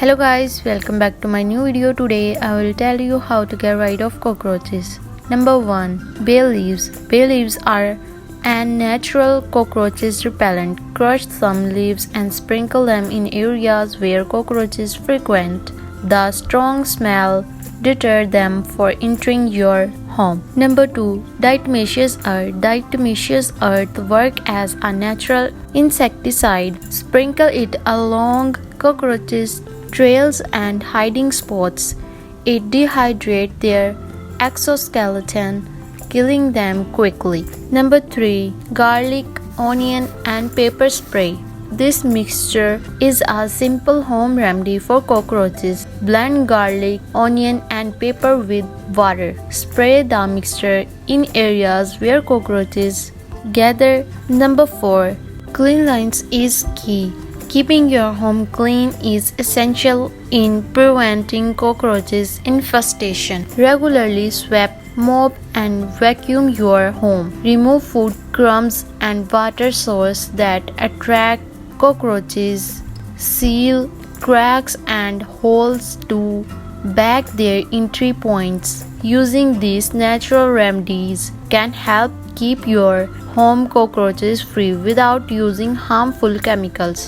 Hello guys, welcome back to my new video. Today I will tell you how to get rid of cockroaches. Number 1. Bay leaves. Bay leaves are an natural cockroaches repellent. Crush some leaves and sprinkle them in areas where cockroaches frequent. The strong smell deter them for entering your home. Number 2. Diatomaceous earth. Diatomaceous earth work as a natural insecticide. Sprinkle it along cockroaches trails and hiding spots. It dehydrates their exoskeleton, killing them quickly. Number 3. Garlic, onion and pepper spray. This mixture is a simple home remedy for cockroaches. Blend garlic, onion and pepper with water. Spray the mixture in areas where cockroaches gather. Number 4. Cleanliness is key. Keeping your home clean is essential in preventing cockroaches infestation. Regularly sweep, mop and vacuum your home. Remove food crumbs and water sources that attract cockroaches. Seal cracks and holes to back their entry points. Using these natural remedies can help keep your home cockroaches free without using harmful chemicals.